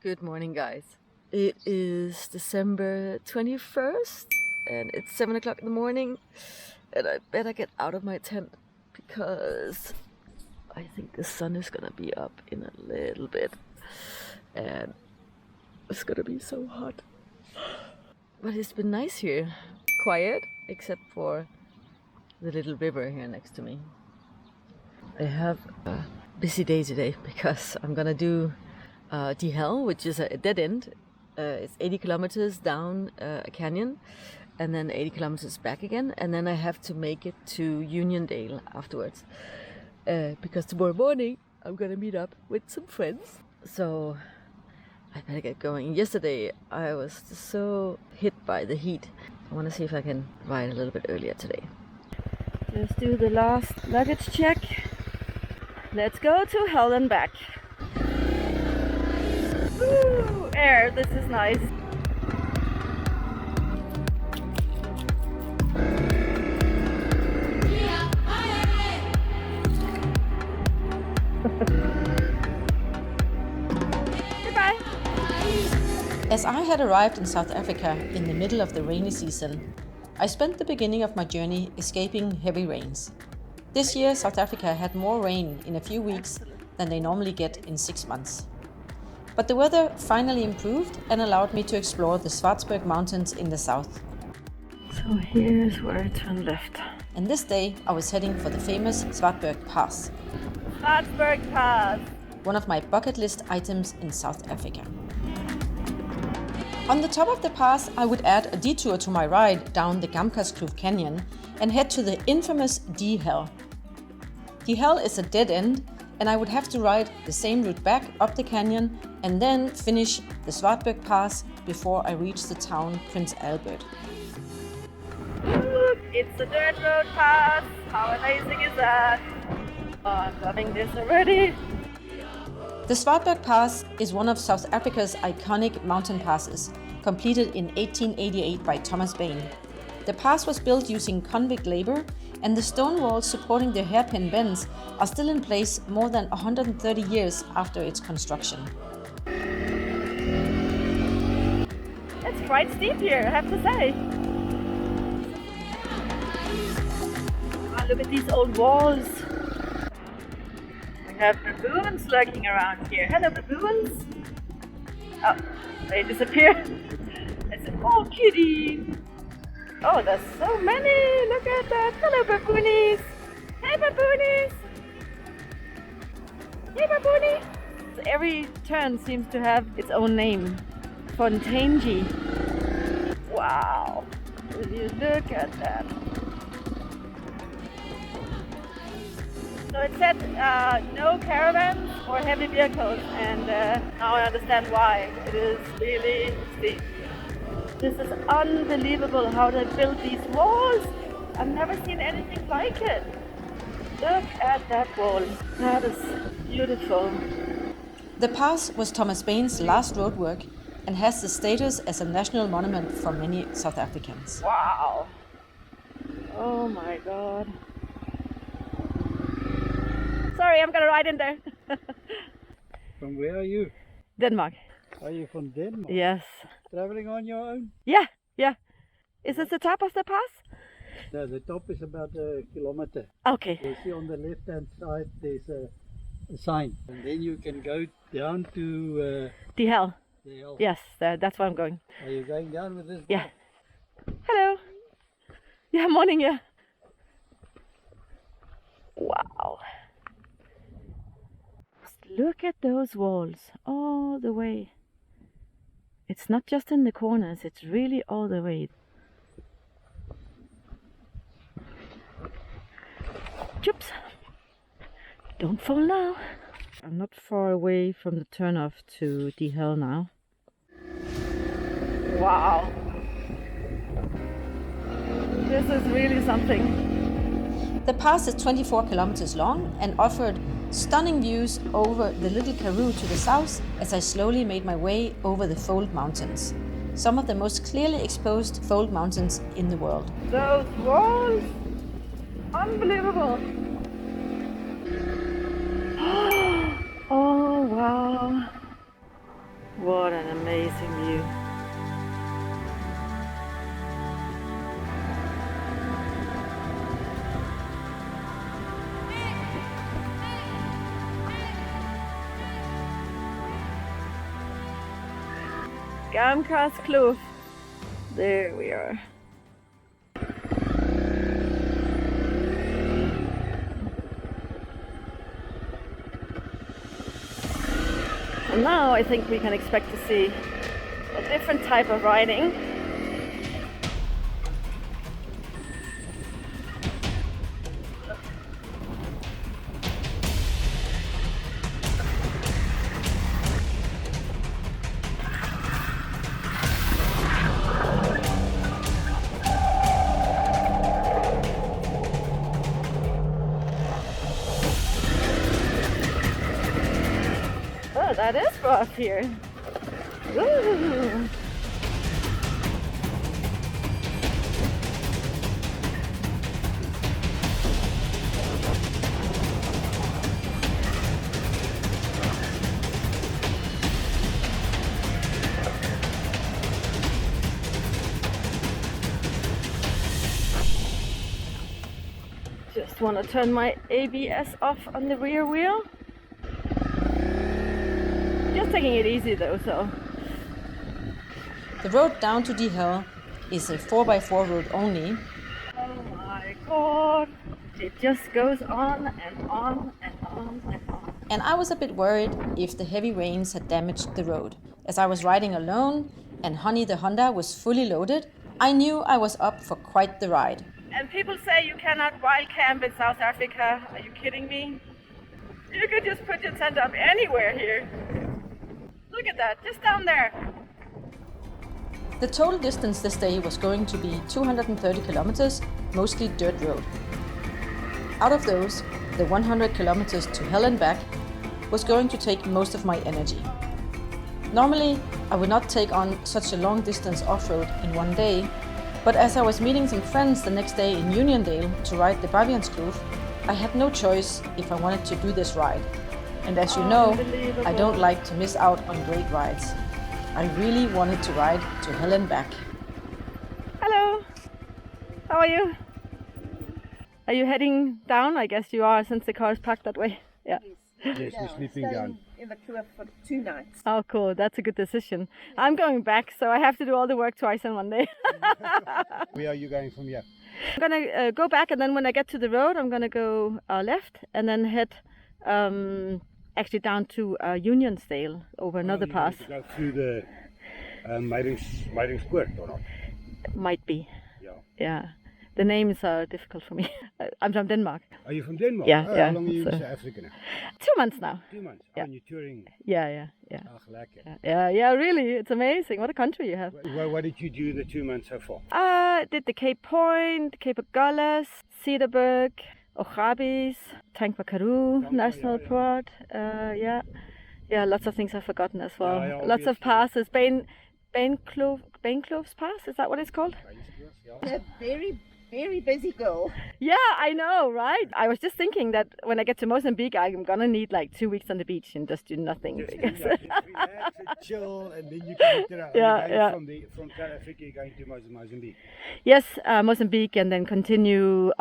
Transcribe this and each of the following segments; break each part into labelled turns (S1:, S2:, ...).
S1: Good morning, guys. It is December 21st and it's 7 o'clock in the morning, and I better get out of my tent because I think the sun is gonna be up in a little bit and it's gonna be so hot. But it's been nice here. Quiet, except for the little river here next to me. I have a busy day today because I'm gonna do Die Hel, which is a dead end. It's 80 kilometers down a canyon and then 80 kilometers back again, and then I have to make it to Uniondale afterwards because tomorrow morning I'm gonna meet up with some friends, so I better get going. Yesterday I was so hit by the heat. I want to see if I can ride a little bit earlier today. Just do the last luggage check. Let's go to hell and back. Woo! Air, this is nice. Goodbye.
S2: As I had arrived in South Africa in the middle of the rainy season, I spent the beginning of my journey escaping heavy rains. This year, South Africa had more rain in a few weeks than they normally get in 6 months. But the weather finally improved and allowed me to explore the Swartberg Mountains in the south.
S1: So here's where I turn left.
S2: And this day, I was heading for the famous Swartberg Pass,
S1: Swartberg Pass.
S2: one of my bucket list items in South Africa. On the top of the pass, I would add a detour to my ride down the Gamkaskloof Canyon and head to the infamous Die Hel. Die Hel is a dead end, and I would have to ride the same route back up the canyon and then finish the Swartberg Pass before I reach the town Prince Albert.
S1: Look, it's the dirt road pass. How amazing is that? Oh, I'm loving this already.
S2: The Swartberg Pass is one of South Africa's iconic mountain passes, completed in 1888 by Thomas Bain. The pass was built using convict labor, and the stone walls supporting the hairpin bends are still in place more than 130 years after its construction.
S1: It's quite steep here, I have to say. Oh, look at these old walls. We have baboons lurking around here. Hello, baboons. Oh, they disappear. It's an old kitty. Oh, there's so many. Look at that. Hello, baboonies. Hey, baboonies. Hey, baboonie. Every turn seems to have its own name. Fontainebleau. Wow. Will you look at that? So it said no caravans or heavy vehicles, and now I understand why. It is really steep. This is unbelievable how they built these walls. I've never seen anything like it. Look at that wall. That is beautiful.
S2: The pass was Thomas Bain's last roadwork and has the status as a national monument for many South Africans.
S1: Wow. Oh my God. Sorry, I'm gonna ride in there.
S3: From where are you?
S1: Denmark.
S3: Are you from Denmark?
S1: Yes.
S3: Traveling on your own?
S1: Yeah. Is this the top of the pass?
S3: No, the top is about a kilometer.
S1: Okay.
S3: You see on the left hand side there's a sign. And then you can go down to
S1: Die Hel.
S3: the hill.
S1: Yes, that's where I'm going.
S3: Are you going down with this?
S1: Yeah. Hello. Yeah, morning, yeah. Wow. Look at those walls all the way. It's not just in the corners, it's really all the way. Oops. Don't fall now. I'm not far away from the turnoff to Die Hel now. Wow. This is really something.
S2: The pass is 24 kilometers long and offered stunning views over the Little Karoo to the south as I slowly made my way over the Fold Mountains, some of the most clearly exposed fold mountains in the world.
S1: Those walls! Unbelievable! Oh wow! What an amazing view. Gamkas Kloof. There we are. And now I think we can expect to see a different type of riding. Oh, that is rough here. Woo. Just want to turn my ABS off on the rear wheel. Just taking it easy though, so.
S2: The road down to Die Helle is a 4x4 road only,
S1: Oh my god. It just goes on and on and on and on.
S2: and I was a bit worried if the heavy rains had damaged the road. As I was riding alone and Honey the Honda was fully loaded, I knew I was up for quite the ride.
S1: And people say you cannot wild camp in South Africa. Are you kidding me? You could just put your tent up anywhere here. Look at that, just down there.
S2: The total distance this day was going to be 230 kilometers, mostly dirt road. Out of those, the 100 kilometers to Hell and back was going to take most of my energy. Normally, I would not take on such a long distance off-road in one day, but as I was meeting some friends the next day in Uniondale to ride the Bavianskloof, I had no choice if I wanted to do this ride. And as you know, I don't like to miss out on great rides. I really wanted to ride to Hell and back.
S1: Hello, how are you? Are you heading down? I guess you are, since the car is parked that way. Yeah.
S4: Yes, we're sleeping down.
S5: In the kloof for 2 nights.
S1: Oh, cool. That's a good decision. I'm going back, so I have to do all the work twice in one day.
S4: Where are you going from here?
S1: I'm gonna go back, and then when I get to the road, I'm gonna go left, and then head actually down to Unionsdale over another
S4: You
S1: pass.
S4: want to go through the Meiringspoort or not?
S1: Might be.
S4: Yeah.
S1: Yeah. The names are difficult for me. I'm from Denmark.
S4: Are you from Denmark?
S1: Yeah,
S4: Oh,
S1: yeah,
S4: How long are you in
S1: so-
S4: South Africa now?
S1: 2 months now.
S4: 2 months.
S1: Yeah.
S4: Oh, and you're touring.
S1: Yeah.
S4: Ach, lekker.
S1: Yeah, really. It's amazing. What a country you have.
S4: What did you do the 2 months so far?
S1: Did the Cape Point, Cape Agulhas, Cedarburg, Ochabis, Tankwa-Karoo
S4: Tankwa,
S1: National
S4: yeah.
S1: Park. Yeah, lots of things I've forgotten as well.
S4: Yeah,
S1: Lots of
S4: obviously.
S1: passes. Baincloves Pass, is that what it's called?
S5: A very, very busy girl.
S1: Yeah, I know, right? I was just thinking that when I get to Mozambique, I'm gonna need like 2 weeks on the beach and just do nothing.
S4: Just,
S1: because
S4: just relax and chill, and then you can get out.
S1: Yeah, yeah.
S4: From South Africa, you're going to Mozambique.
S1: Yes, Mozambique, and then continue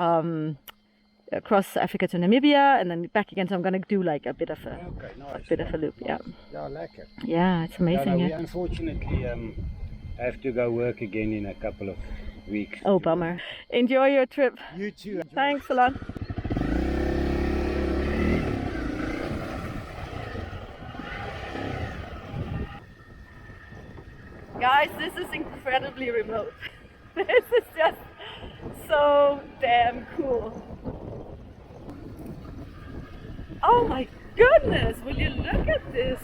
S1: across Africa to Namibia, and then back again. So I'm gonna do like a bit of a
S4: Okay, nice.
S1: bit of a loop. Yeah,
S4: Yeah, lekker.
S1: yeah, it's
S4: No,
S1: amazing.
S4: we
S1: Yeah.
S4: unfortunately have to go work again in a couple of weeks.
S1: Oh, bummer. Enjoy your trip.
S4: You too.
S1: Thanks a lot. Guys, this is incredibly remote. This is just so damn cool. Oh my goodness, will you look at this?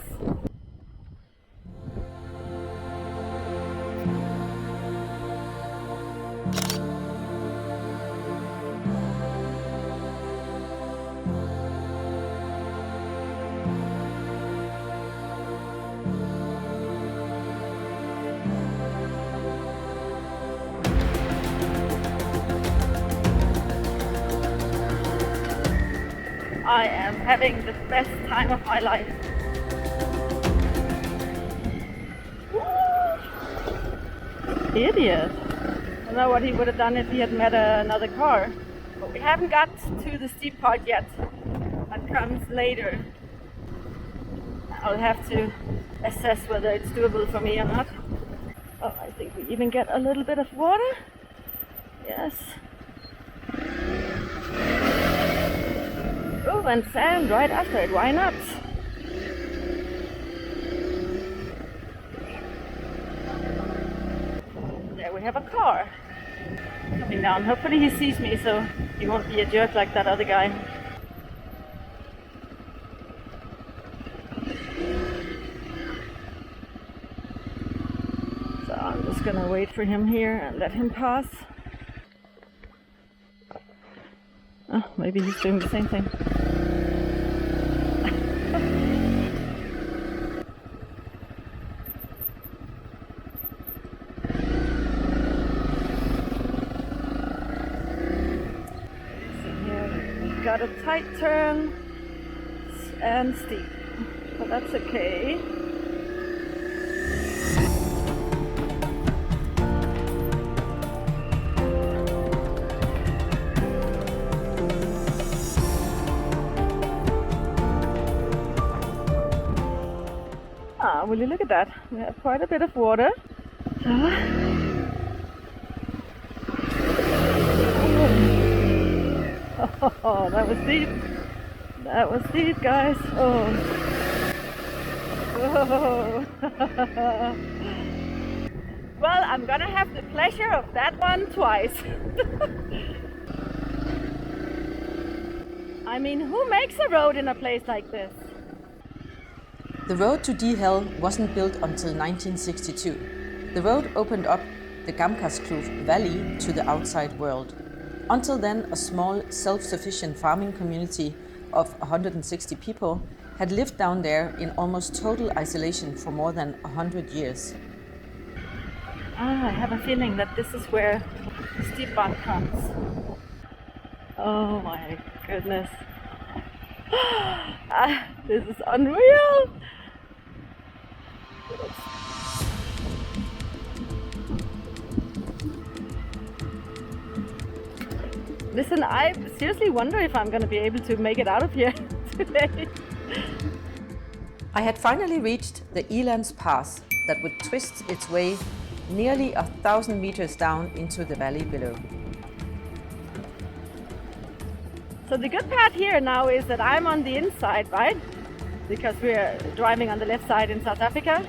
S1: I am having the best time of my life. idiot. I don't know what he would have done if he had met another car. But we haven't got to the steep part yet. That comes later. I'll have to assess whether it's doable for me or not. Oh, I think we even get a little bit of water. Yes. Oh, and sand right after it. Why not? There we have a car coming down. Hopefully he sees me so he won't be a jerk like that other guy. So I'm just gonna wait for him here and let him pass. Oh, maybe he's doing the same thing. Got a tight turn and steep, but that's okay. Ah, will you look at that? We have quite a bit of water. Oh, that was deep. That was deep, guys. Oh. Oh. Well, I'm gonna have the pleasure of that one twice. I mean, who makes a road in a place like this?
S2: The road to Dihel wasn't built until 1962. The road opened up the Gamkaskloof Valley to the outside world. Until then, a small, self-sufficient farming community of 160 people had lived down there in almost total isolation for more than 100 years.
S1: Ah, I have a feeling that this is where the steep part comes. Oh my goodness. Ah, this is unreal. Listen, I seriously wonder if I'm going to be able to make it out of here today.
S2: I had finally reached the Elands Pass that would twist its way nearly 1,000 meters down into the valley below.
S1: So the good part here now is that I'm on the inside, right? Because we're driving on the left side in South Africa.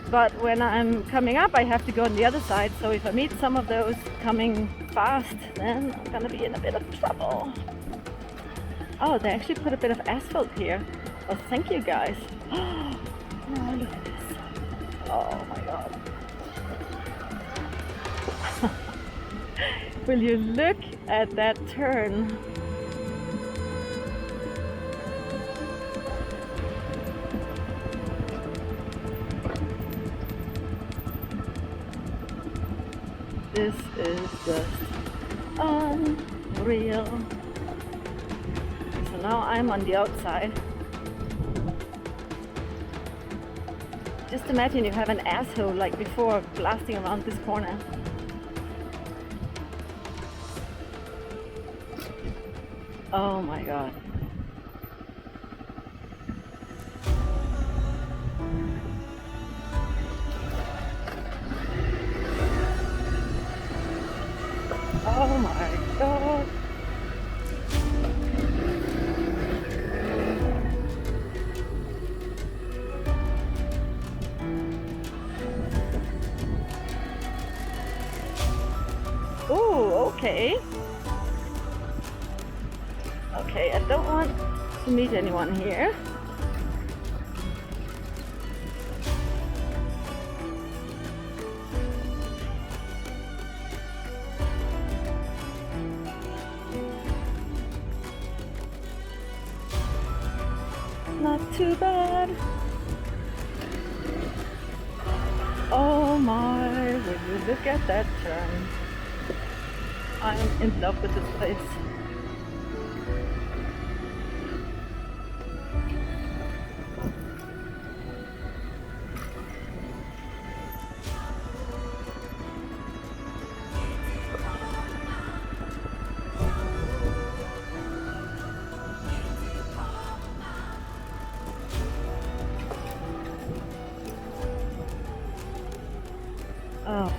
S1: But when I'm coming up, I have to go on the other side. So if I meet some of those coming fast, then I'm gonna be in a bit of trouble. Oh, they actually put a bit of asphalt here. Oh, thank you guys. Oh, look at this. Oh my God. Will you look at that turn? This is just unreal. So now I'm on the outside. Just imagine you have an asshole like before blasting around this corner. Oh my God. Oh my God. Oh, okay. Okay, I don't want to meet anyone here. Not too bad. Oh my, will you look at that turn. I'm in love with this place. Oh.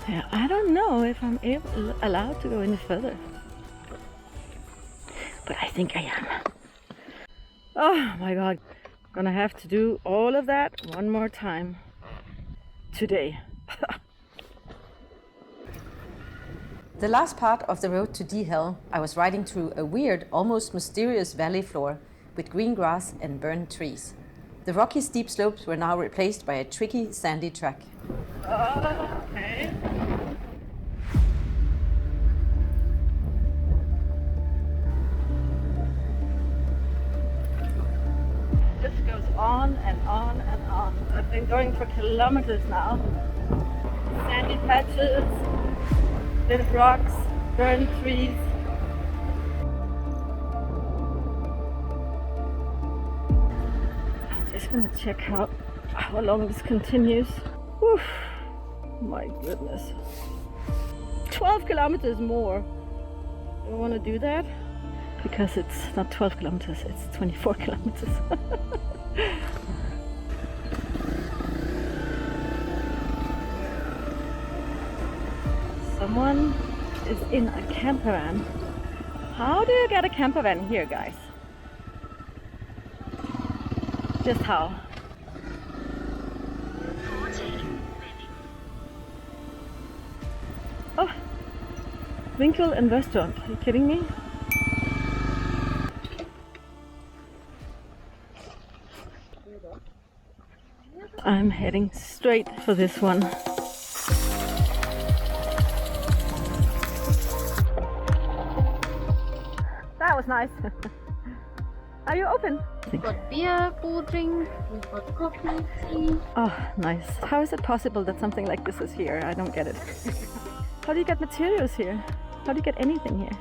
S1: Yeah, I don't know if I'm allowed to go any further, but I think I am. Oh my god, gonna have to do all of that one more time today.
S2: The last part of the road to D-Hill, I was riding through a weird, almost mysterious valley floor with green grass and burnt trees. The rocky steep slopes were now replaced by a tricky sandy track.
S1: Okay. Just goes on and on and on. I've been going for kilometers now. Sandy patches, bit of rocks, burned trees. I'm just gonna check out how long this continues. Whew. My goodness. 12 kilometers more. Do I want to do that? Because it's not 12 kilometers, it's 24 kilometers. Someone is in a camper van. How do you get a camper van here, guys? Just how? Oh, Winkel and Restaurant. Are you kidding me? I'm heading straight for this one. That was nice. Are you open?
S6: We've got beer, cold drink, we've got coffee, tea.
S1: Oh, nice. How is it possible that something like this is here? I don't get it. How do you get materials here? How do you get anything here?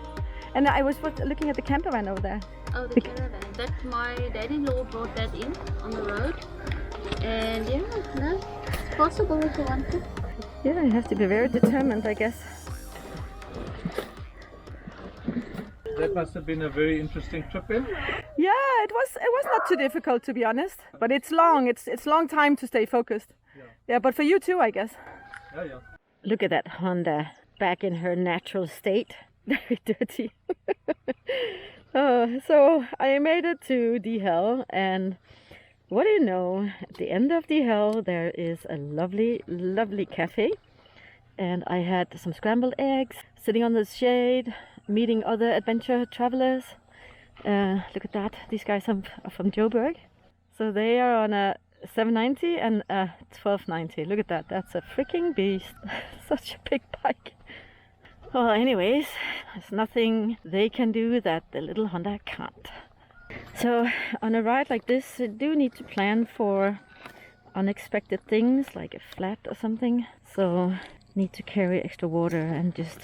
S1: And I was looking at the camper van over there.
S6: Oh, the caravan. That my dad-in-law brought that in on the road. And yeah, no, it's possible if you want to.
S1: Yeah, you have to be very determined, I guess.
S7: That must have been a very interesting trip in.
S1: Yeah, it was not too difficult, to be honest. But it's long. It's long time to stay focused. Yeah, but for you too, I guess.
S7: Yeah.
S1: Look at that Honda back in her natural state. Very dirty. So I made it to D-Hill, and what do you know? At the end of D-Hill there is a lovely, lovely cafe, and I had some scrambled eggs, sitting on the shade, meeting other adventure travelers. Look at that. These guys are from Joburg, so they are on a 790 and a 1290. Look at that. That's a freaking beast. Such a big bike. Well, anyways, there's nothing they can do that the little Honda can't. So on a ride like this, you do need to plan for unexpected things like a flat or something. So need to carry extra water and just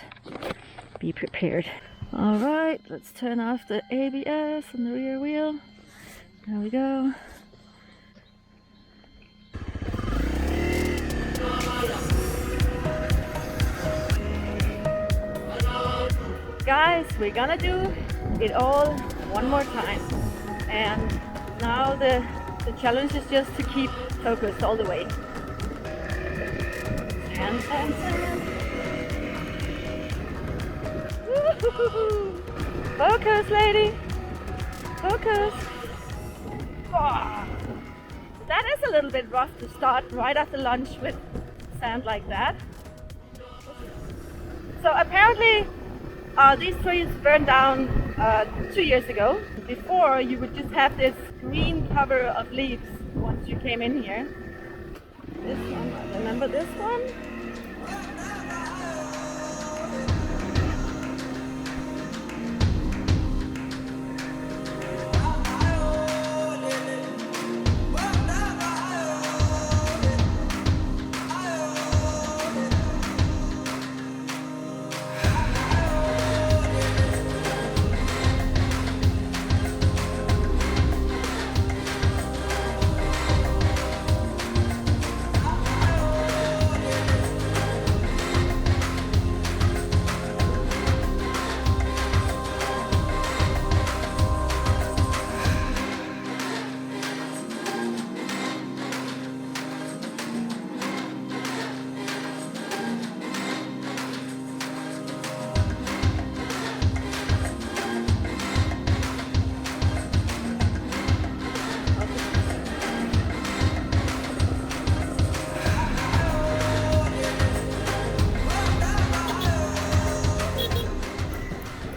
S1: be prepared. All right, let's turn off the ABS on the rear wheel. There we go. Guys, we're gonna do it all one more time, and now the challenge is just to keep focused all the way. Sand, sand, sand. Woo-hoo-hoo-hoo. Focus, lady. Focus. Oh. That is a little bit rough to start right after lunch with sand like that. So apparently these trees burned down 2 years ago. Before, you would just have this green cover of leaves once you came in here. This one, remember this one?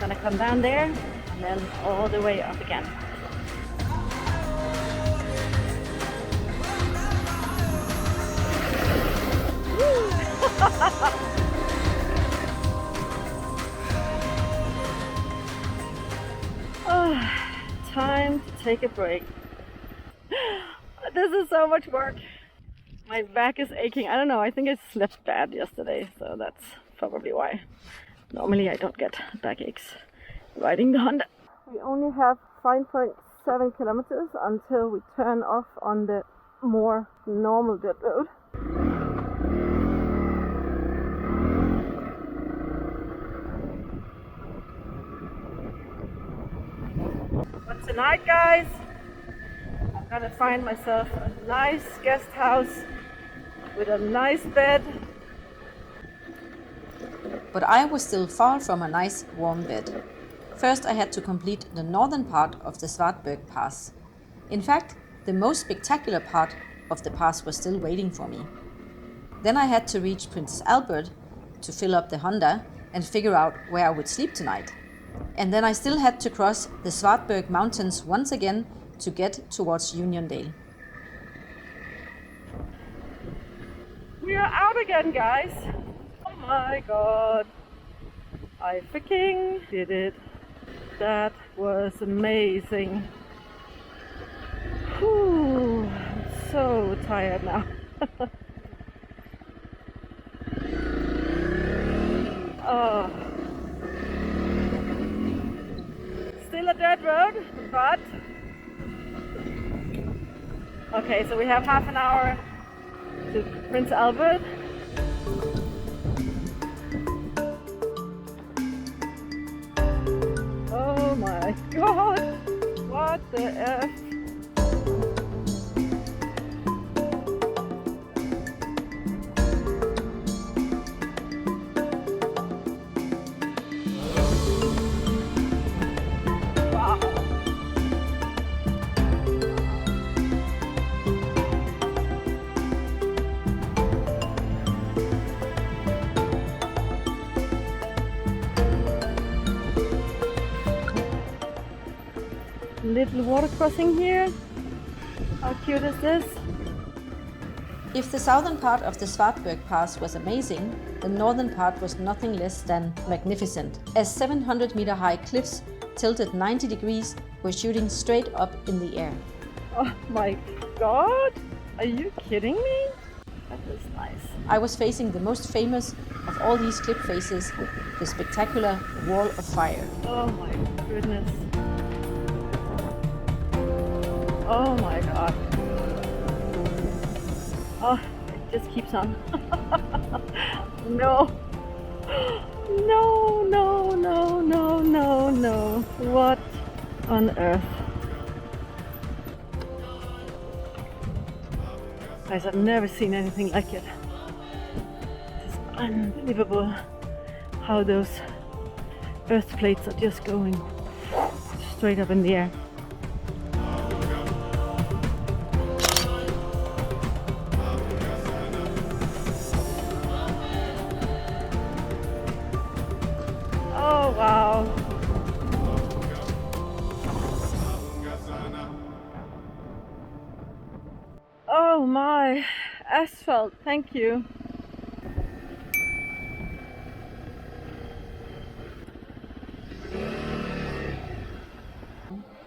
S8: Gonna come down there and then all the way up again. Oh, time to take a break. This is so much work. My back is aching. I don't know, I think I slept bad yesterday, so that's probably why. Normally I don't get backaches riding the Honda. We only have 5.7 kilometers until we turn off on the more normal dirt road. But tonight, guys, I'm gonna find myself a nice guest house with a nice bed.
S2: But I was still far from a nice warm bed. First I had to complete the northern part of the Swartberg Pass. In fact, the most spectacular part of the pass was still waiting for me. Then I had to reach Prince Albert to fill up the Honda and figure out where I would sleep tonight. And then I still had to cross the Swartberg Mountains once again to get towards Uniondale.
S8: We are out again, guys. Oh my god. I freaking did it. That was amazing. Whew, I'm so tired now. Oh. Still a dirt road, but okay, so we have half an hour to Prince Albert. Oh my god, what the F? Wow. Little water crossing here. How cute is this?
S2: If the southern part of the Swartberg Pass was amazing, the northern part was nothing less than magnificent, as 700-meter high cliffs tilted 90 degrees were shooting straight up in the air.
S8: Oh my god! Are you kidding me? That was nice.
S2: I was facing the most famous of all these cliff faces, the spectacular Wall of Fire.
S8: Oh my goodness. Oh my god. Oh, it just keeps on. No. No, no, no, no, no, no. What on earth? Guys, I've never seen anything like it. It's unbelievable how those earth plates are just going straight up in the air. Oh wow. Oh my, asphalt, thank you.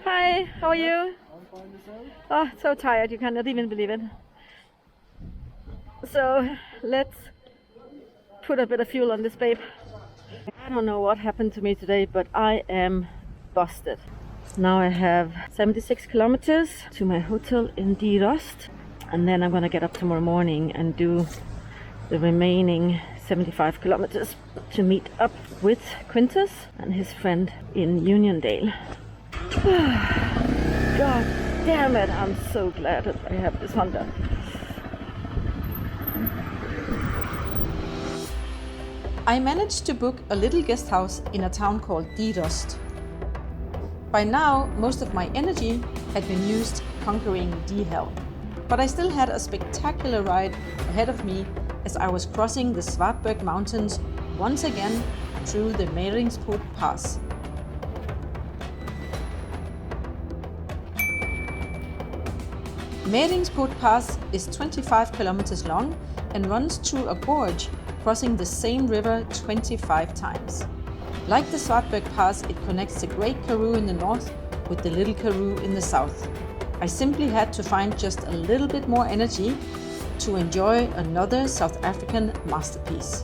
S8: Hi, how are you? I'm fine, yourself? Oh, so tired, you cannot even believe it. So, let's put a bit of fuel on this babe. I don't know what happened to me today, but I am busted. Now I have 76 kilometers to my hotel in Dirost, and then I'm gonna get up tomorrow morning and do the remaining 75 kilometers to meet up with Quintus and his friend in Uniondale. God damn it, I'm so glad that I have this Honda.
S2: I managed to book a little guest house in a town called Dirost. By now, most of my energy had been used conquering D-Hell, but I still had a spectacular ride ahead of me as I was crossing the Swartberg Mountains once again through the Meringsbruch Pass. Meringspoort Pass is 25 kilometers long and runs through a gorge, crossing the same river 25 times. Like the Swartberg Pass, it connects the Great Karoo in the north with the Little Karoo in the south. I simply had to find just a little bit more energy to enjoy another South African masterpiece.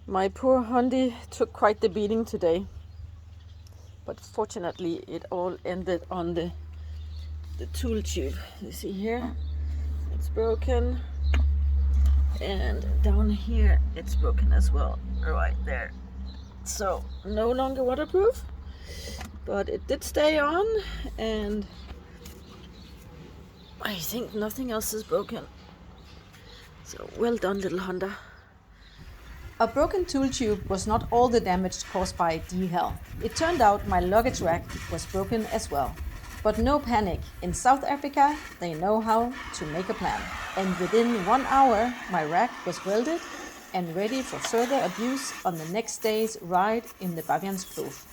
S8: My poor Hundi took quite the beating today, but fortunately it all ended on the tool tube. You see here, it's broken, and down here it's broken as well, right there. So no longer waterproof, but it did stay on, and I think nothing else is broken. So well done, little Honda.
S2: A broken tool tube was not all the damage caused by D-Hell. It turned out my luggage rack was broken as well. But no panic, in South Africa they know how to make a plan. And within 1 hour my rack was welded and ready for further abuse on the next day's ride in the Bavianskloof.